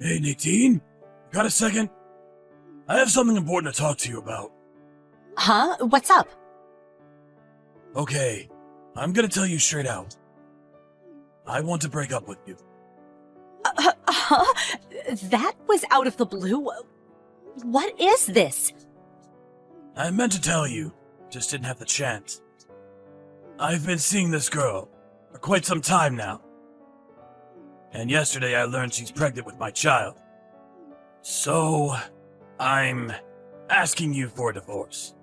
Hey, Nadine? Got a second? I have something important to talk to you about. Huh? What's up? Okay, I'm gonna tell you straight out. I want to break up with you. That was out of the blue. What is this? I meant to tell you, just didn't have the chance. I've been seeing this girl for quite some time now. And yesterday I learned she's pregnant with my child. So, I'm asking you for a divorce.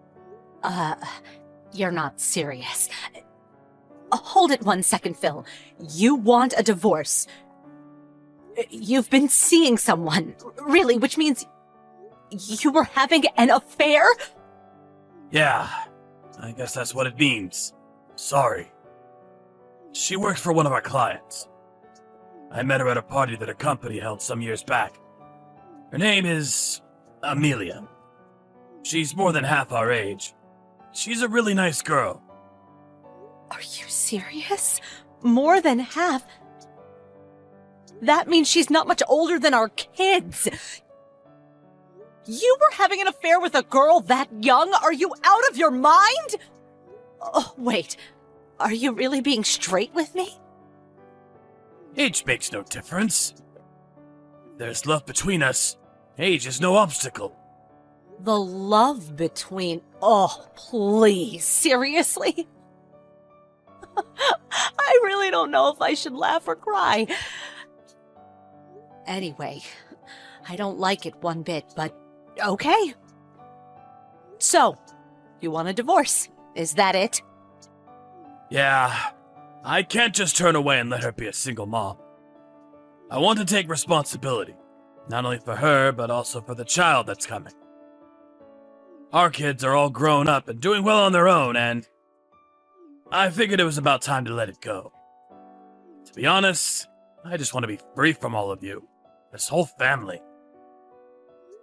You're not serious. Hold it 1 second, Phil. You want a divorce. You've been seeing someone, really, which means you were having an affair? Yeah, I guess that's what it means. Sorry. She works for one of our clients. I met her at a party that her company held some years back. Her name is Amelia. She's more than half our age. She's a really nice girl. Are you serious? More than half? That means she's not much older than our kids. You were having an affair with a girl that young? Are you out of your mind? Oh, wait. Are you really being straight with me? Age makes no difference. If there's love between us, age is no obstacle. The love between... Oh, please. Seriously? I really don't know if I should laugh or cry. Anyway, I don't like it one bit, but okay. So, you want a divorce? Is that it? Yeah, I can't just turn away and let her be a single mom. I want to take responsibility, not only for her, but also for the child that's coming. Our kids are all grown up and doing well on their own, and I figured it was about time to let it go. To be honest, I just want to be free from all of you, this whole family.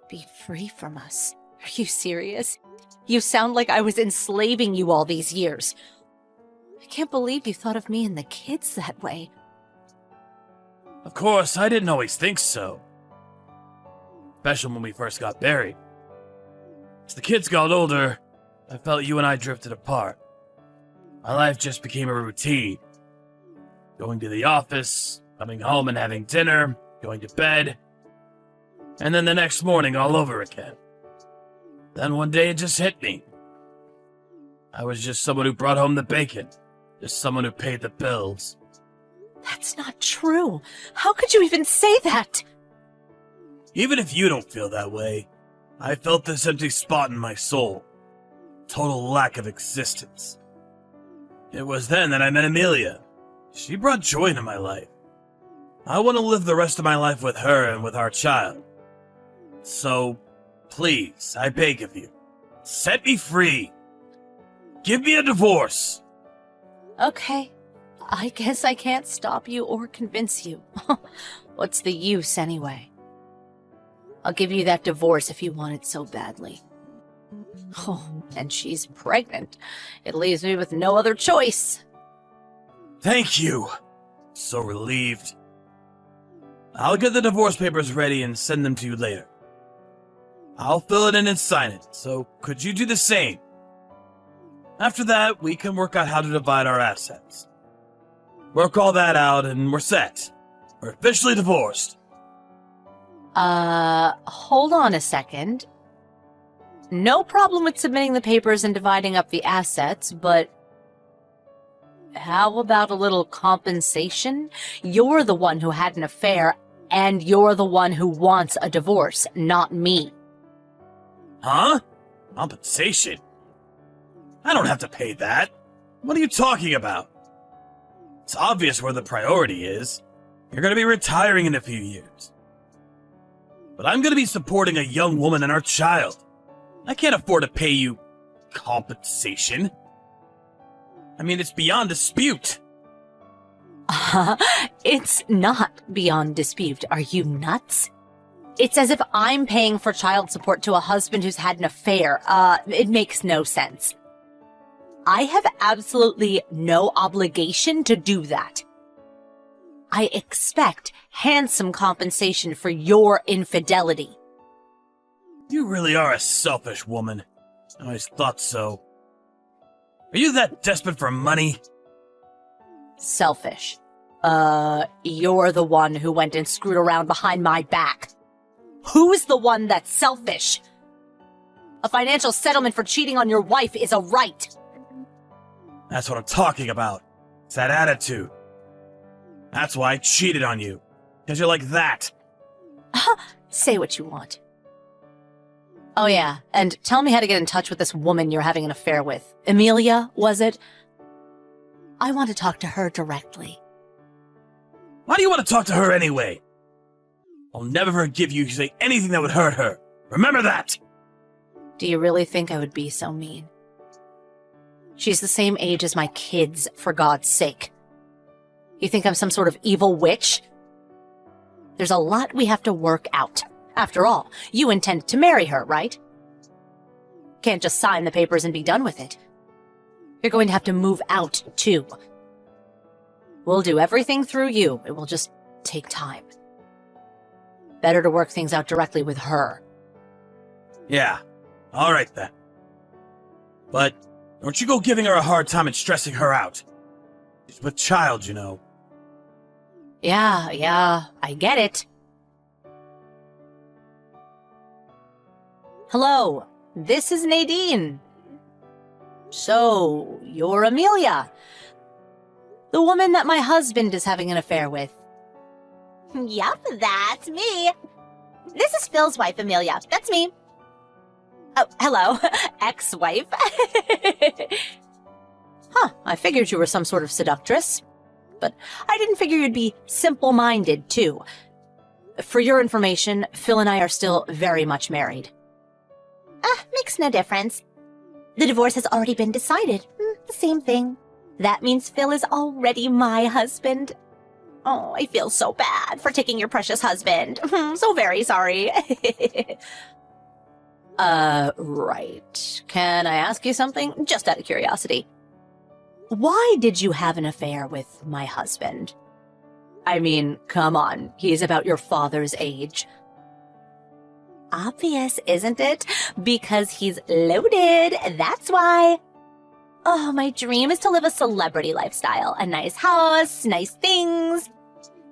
Be free from us? Are you serious? You sound like I was enslaving you all these years. I can't believe you thought of me and the kids that way. Of course, I didn't always think so. Especially when we first got married. As the kids got older, I felt you and I drifted apart. My life just became a routine. Going to the office, coming home and having dinner, going to bed, and then the next morning all over again. Then one day it just hit me. I was just someone who brought home the bacon, just someone who paid the bills. That's not true. How could you even say that? Even if you don't feel that way, I felt this empty spot in my soul. Total lack of existence. It was then that I met Amelia. She brought joy into my life. I want to live the rest of my life with her and with our child. So, please, I beg of you, set me free. Give me a divorce. Okay. I guess I can't stop you or convince you. What's the use, anyway? I'll give you that divorce if you want it so badly. Oh, and she's pregnant. It leaves me with no other choice. Thank you. So relieved. I'll get the divorce papers ready and send them to you later. I'll fill it in and sign it, so could you do the same? After that, we can work out how to divide our assets. Work all that out and we're set. We're officially divorced. Hold on a second. No problem with submitting the papers and dividing up the assets, but how about a little compensation? You're the one who had an affair, and you're the one who wants a divorce, not me. Huh? Compensation? I don't have to pay that. What are you talking about? It's obvious where the priority is. You're going to be retiring in a few years. But I'm going to be supporting a young woman and our child. I can't afford to pay you compensation. I mean, it's beyond dispute. It's not beyond dispute. Are you nuts? It's as if I'm paying for child support to a husband who's had an affair. It makes no sense. I have absolutely no obligation to do that. I expect handsome compensation for your infidelity. You really are a selfish woman. I always thought so. Are you that desperate for money? Selfish. You're the one who went and screwed around behind my back. Who's the one that's selfish? A financial settlement for cheating on your wife is a right. That's what I'm talking about. It's that attitude. That's why I cheated on you. Because you're like that. Say what you want. Oh yeah, and tell me how to get in touch with this woman you're having an affair with. Amelia, was it? I want to talk to her directly. Why do you want to talk to her anyway? I'll never forgive you if you say anything that would hurt her. Remember that! Do you really think I would be so mean? She's the same age as my kids, for God's sake. You think I'm some sort of evil witch? There's a lot we have to work out. After all, you intend to marry her, right? Can't just sign the papers and be done with it. You're going to have to move out, too. We'll do everything through you. It will just take time. Better to work things out directly with her. Yeah, alright then. But don't you go giving her a hard time and stressing her out. She's with child, you know. Yeah, I get it. Hello, this is Nadine. So, you're Amelia. The woman that my husband is having an affair with. Yup, that's me. This is Phil's wife, Amelia. That's me. Oh, hello, ex-wife. I figured you were some sort of seductress. But I didn't figure you'd be simple-minded, too. For your information, Phil and I are still very much married. Makes no difference. The divorce has already been decided. The same thing. That means Phil is already my husband. Oh, I feel so bad for taking your precious husband. So very sorry. Right. Can I ask you something? Just out of curiosity. Why did you have an affair with my husband? I mean, come on, he's about your father's age. Obvious, isn't it? Because he's loaded, that's why. Oh, my dream is to live a celebrity lifestyle. A nice house, nice things.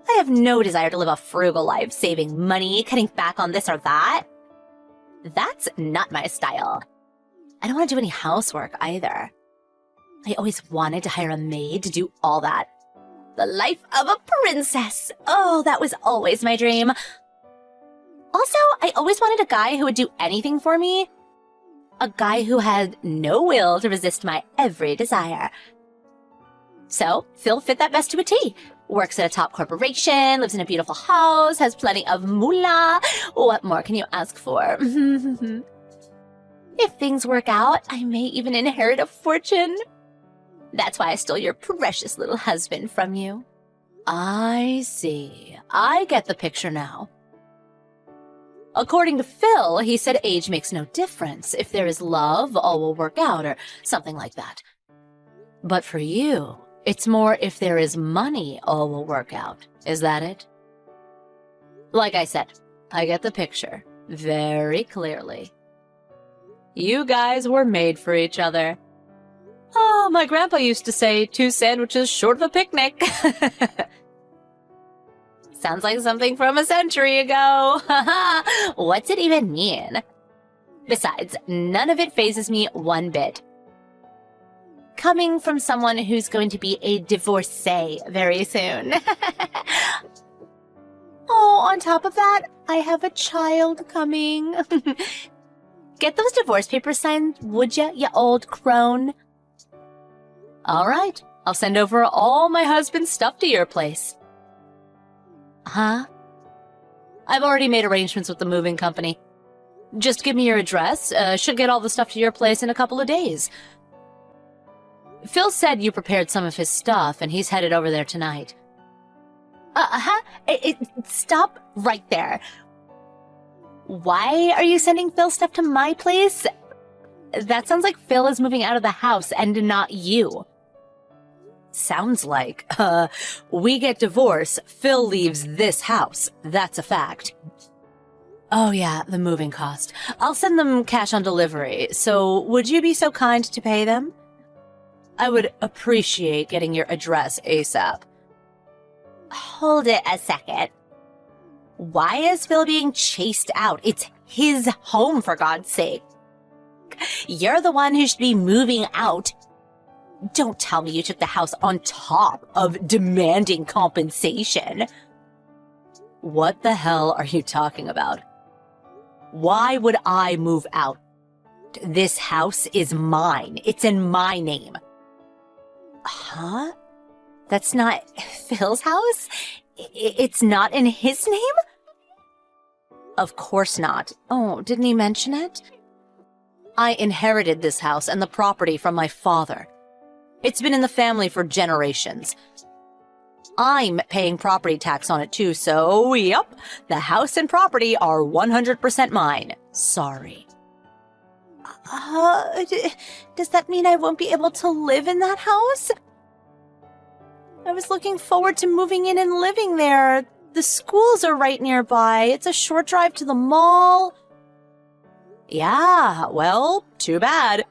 I have no desire to live a frugal life, saving money, cutting back on this or that. That's not my style. I don't want to do any housework either. I always wanted to hire a maid to do all that. The life of a princess. Oh, that was always my dream. Also, I always wanted a guy who would do anything for me. A guy who had no will to resist my every desire. So, Phil fit that best to a T. Works at a top corporation, lives in a beautiful house, has plenty of moolah. What more can you ask for? If things work out, I may even inherit a fortune. That's why I stole your precious little husband from you. I see. I get the picture now. According to Phil, he said age makes no difference. If there is love, all will work out, or something like that. But for you, it's more if there is money, all will work out. Is that it? Like I said, I get the picture very clearly. You guys were made for each other. Oh, my grandpa used to say 2 sandwiches short of a picnic. Sounds like something from a century ago. What's it even mean? Besides, none of it phases me one bit. Coming from someone who's going to be a divorcee very soon. Oh, on top of that, I have a child coming. Get those divorce papers signed, would ya, you old crone? All right, I'll send over all my husband's stuff to your place. Huh? I've already made arrangements with the moving company. Just give me your address. Should get all the stuff to your place in a couple of days. Phil said you prepared some of his stuff, and he's headed over there tonight. Stop right there. Why are you sending Phil stuff to my place? That sounds like Phil is moving out of the house and not you. Sounds like, we get divorced, Phil leaves this house. That's a fact. Oh yeah, the moving cost. I'll send them cash on delivery, so would you be so kind to pay them? I would appreciate getting your address ASAP. Hold it a second. Why is Phil being chased out? It's his home, for God's sake. You're the one who should be moving out. Don't tell me you took the house on top of demanding compensation. What the hell are you talking about? Why would I move out? This house is mine. It's in my name. Huh? That's not Phil's house? It's not in his name? Of course not. Oh, didn't he mention it? I inherited this house and the property from my father. It's been in the family for generations. I'm paying property tax on it too, so yep, the house and property are 100% mine. Sorry. Does that mean I won't be able to live in that house? I was looking forward to moving in and living there. The schools are right nearby. It's a short drive to the mall. Yeah, well, too bad.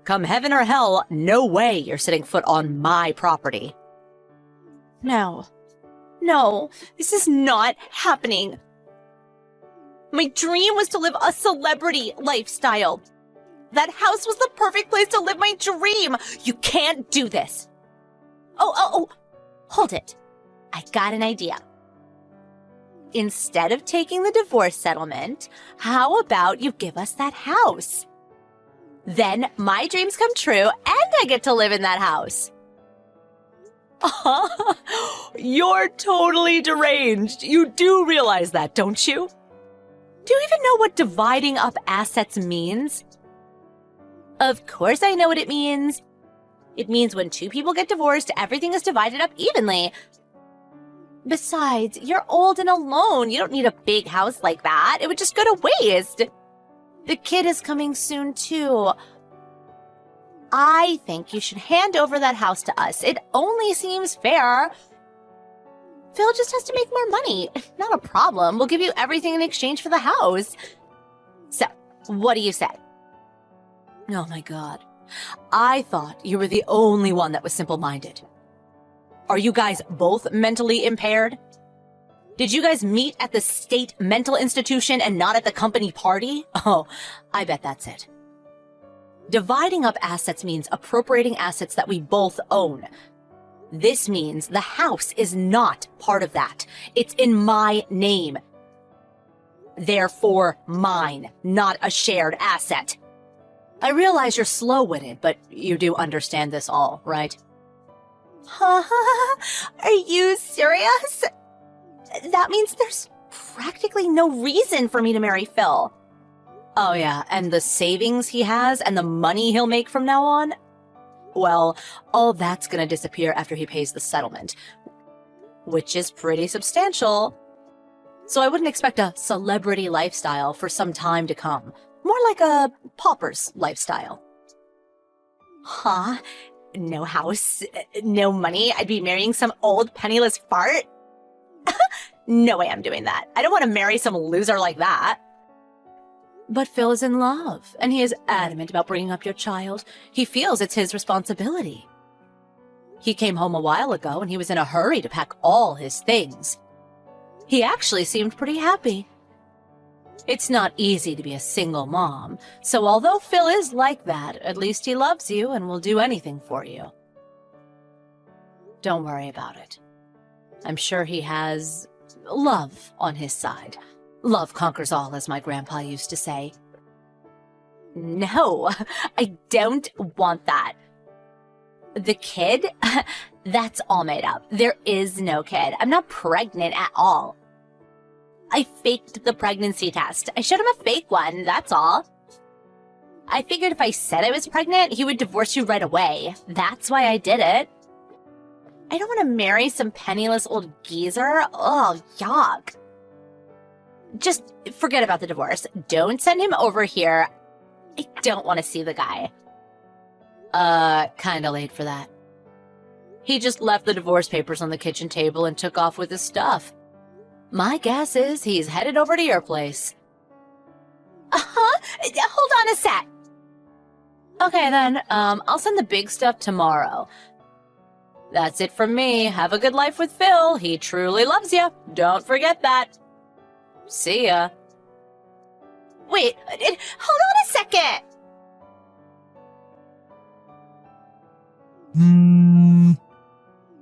Come heaven or hell, no way you're setting foot on my property. No, this is not happening. My dream was to live a celebrity lifestyle. That house was the perfect place to live my dream. You can't do this. Oh, hold it. I got an idea. Instead of taking the divorce settlement, how about you give us that house? Then my dreams come true and I get to live in that house. You're totally deranged. You do realize that, don't you? Do you even know what dividing up assets means? Of course I know what it means. It means when two people get divorced, everything is divided up evenly. Besides, you're old and alone. You don't need a big house like that. It would just go to waste. The kid is coming soon, too. I think you should hand over that house to us. It only seems fair. Phil just has to make more money. Not a problem. We'll give you everything in exchange for the house. So, what do you say? Oh my god. I thought you were the only one that was simple-minded. Are you guys both mentally impaired? Did you guys meet at the state mental institution and not at the company party? Oh, I bet that's it. Dividing up assets means appropriating assets that we both own. This means the house is not part of that. It's in my name. Therefore, mine, not a shared asset. I realize you're slow-witted, but you do understand this all, right? Are you serious? That means there's practically no reason for me to marry Phil. Oh yeah, and the savings he has and the money he'll make from now on? Well, all that's gonna disappear after he pays the settlement, which is pretty substantial. So I wouldn't expect a celebrity lifestyle for some time to come. More like a pauper's lifestyle. Huh? No house, no money. I'd be marrying some old penniless fart? No way I'm doing that. I don't want to marry some loser like that. But Phil is in love, and he is adamant about bringing up your child. He feels it's his responsibility. He came home a while ago, and he was in a hurry to pack all his things. He actually seemed pretty happy. It's not easy to be a single mom, so although Phil is like that, at least he loves you and will do anything for you. Don't worry about it. I'm sure he has love on his side. Love conquers all, as my grandpa used to say. No, I don't want that. The kid? That's all made up. There is no kid. I'm not pregnant at all. I faked the pregnancy test. I showed him a fake one, that's all. I figured if I said I was pregnant, he would divorce you right away. That's why I did it. I don't want to marry some penniless old geezer. Oh, yuck. Just forget about the divorce. Don't send him over here. I don't want to see the guy. Kinda late for that. He just left the divorce papers on the kitchen table and took off with his stuff. My guess is he's headed over to your place. Uh-huh. Hold on a sec. Okay then, I'll send the big stuff tomorrow. That's it from me. Have a good life with Phil. He truly loves you. Don't forget that. See ya. Wait, hold on a second.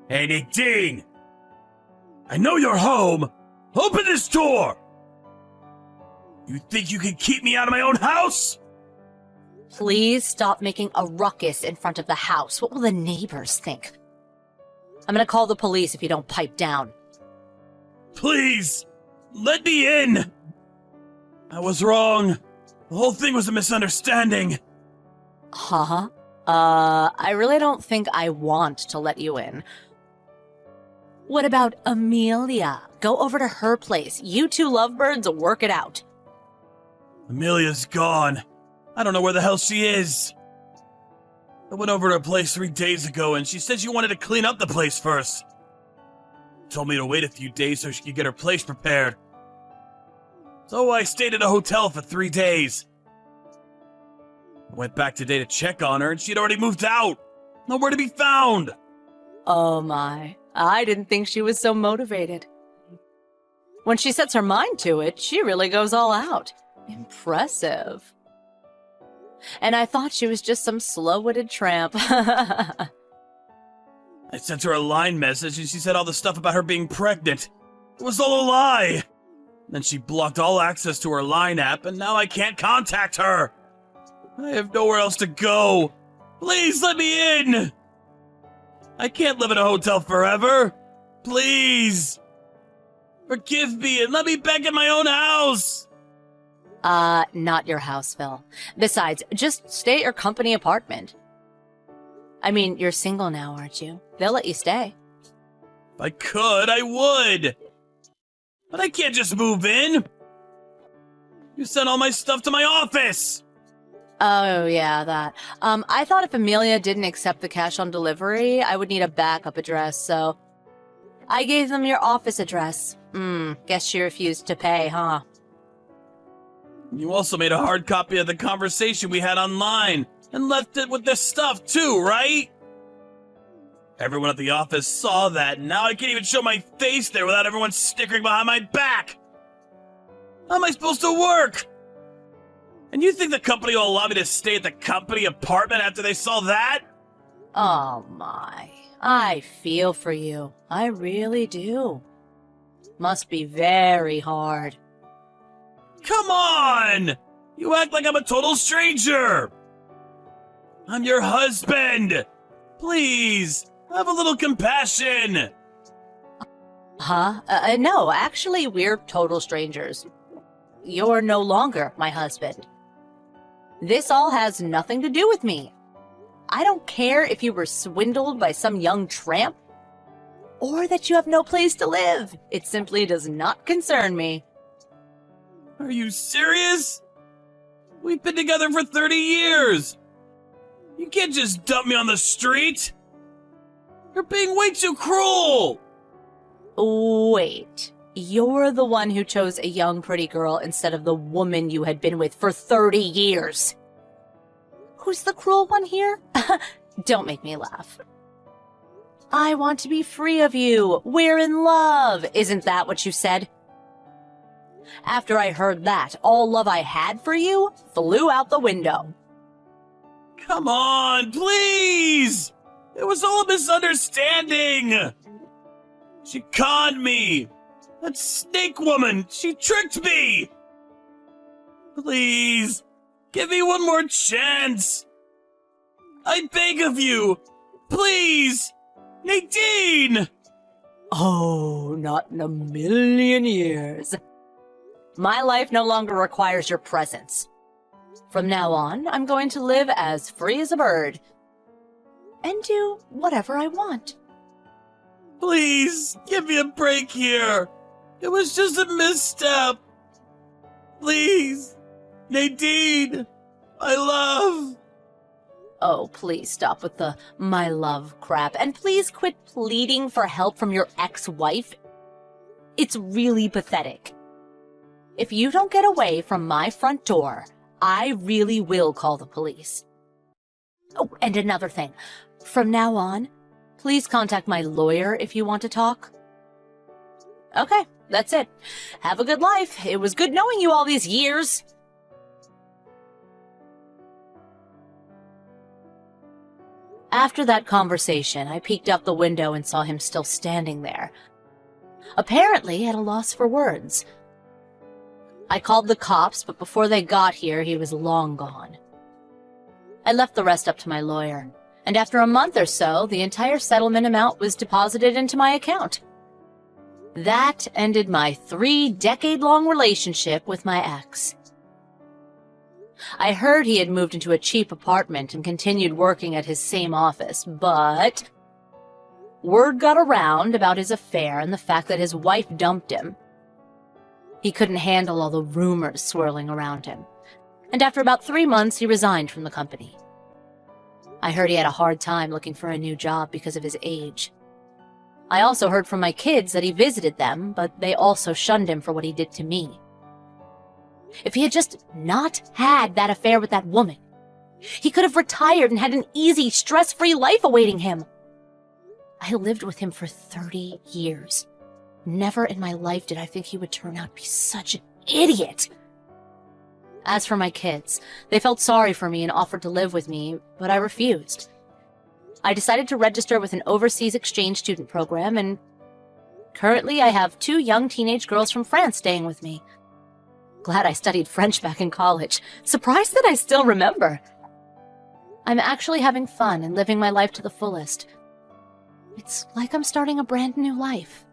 Hey, Nadine! I know you're home! Open this door! You think you can keep me out of my own house? Please stop making a ruckus in front of the house. What will the neighbors think? I'm gonna call the police if you don't pipe down. Please! Let me in! I was wrong. The whole thing was a misunderstanding. Huh? I really don't think I want to let you in. What about Amelia? Go over to her place. You two lovebirds work it out. Amelia's gone. I don't know where the hell she is. I went over to her place 3 days ago and she said she wanted to clean up the place first. Told me to wait a few days so she could get her place prepared. So I stayed at a hotel for 3 days. I went back today to check on her and she'd already moved out. Nowhere to be found. Oh my, I didn't think she was so motivated. When she sets her mind to it, she really goes all out. Impressive. And I thought she was just some slow-witted tramp. I sent her a line message and she said all the stuff about her being pregnant. It was all a lie. Then she blocked all access to her Line app and now I can't contact her. I have nowhere else to go. Please let me in. I can't live in a hotel forever. Please. Forgive me and let me back in my own house. Not your house, Phil. Besides, just stay at your company apartment. I mean, you're single now, aren't you? They'll let you stay. If I could, I would. But I can't just move in. You sent all my stuff to my office. Oh, yeah, that. I thought if Amelia didn't accept the cash on delivery, I would need a backup address, so I gave them your office address. Guess she refused to pay, huh? You also made a hard copy of the conversation we had online and left it with this stuff too, right? Everyone at the office saw that, and now I can't even show my face there without everyone snickering behind my back. How am I supposed to work? And you think the company will allow me to stay at the company apartment after they saw that? Oh my, I feel for you. I really do. Must be very hard. Come on! You act like I'm a total stranger! I'm your husband! Please, have a little compassion! Huh? No, actually, we're total strangers. You're no longer my husband. This all has nothing to do with me. I don't care if you were swindled by some young tramp, or that you have no place to live. It simply does not concern me. Are you serious? We've been together for 30 years! You can't just dump me on the street! You're being way too cruel! Wait, you're the one who chose a young pretty girl instead of the woman you had been with for 30 years. Who's the cruel one here? Don't make me laugh. I want to be free of you. We're in love. Isn't that what you said? After I heard that, all love I had for you flew out the window. Come on, please! It was all a misunderstanding! She conned me! That snake woman, she tricked me! Please, give me one more chance! I beg of you! Please! Nadine! Oh, not in a million years. My life no longer requires your presence. From now on, I'm going to live as free as a bird. And do whatever I want. Please, give me a break here. It was just a misstep. Please, Nadine, my love. Oh, please stop with the my love crap, and please quit pleading for help from your ex-wife. It's really pathetic. If you don't get away from my front door, I really will call the police. Oh, and another thing. From now on, please contact my lawyer if you want to talk. Okay, that's it. Have a good life. It was good knowing you all these years. After that conversation, I peeked out the window and saw him still standing there, apparently at a loss for words. I called the cops, but before they got here, he was long gone. I left the rest up to my lawyer, and after a month or so, the entire settlement amount was deposited into my account. That ended my 3-decade-long relationship with my ex. I heard he had moved into a cheap apartment and continued working at his same office, but word got around about his affair and the fact that his wife dumped him. He couldn't handle all the rumors swirling around him, and after about 3 months, he resigned from the company. I heard he had a hard time looking for a new job because of his age. I also heard from my kids that he visited them, but they also shunned him for what he did to me. If he had just not had that affair with that woman, he could have retired and had an easy, stress-free life awaiting him. I lived with him for 30 years. Never in my life did I think he would turn out to be such an idiot. As for my kids, they felt sorry for me and offered to live with me, but I refused. I decided to register with an overseas exchange student program, and currently I have 2 young teenage girls from France staying with me. Glad I studied French back in college. Surprised that I still remember. I'm actually having fun and living my life to the fullest. It's like I'm starting a brand new life.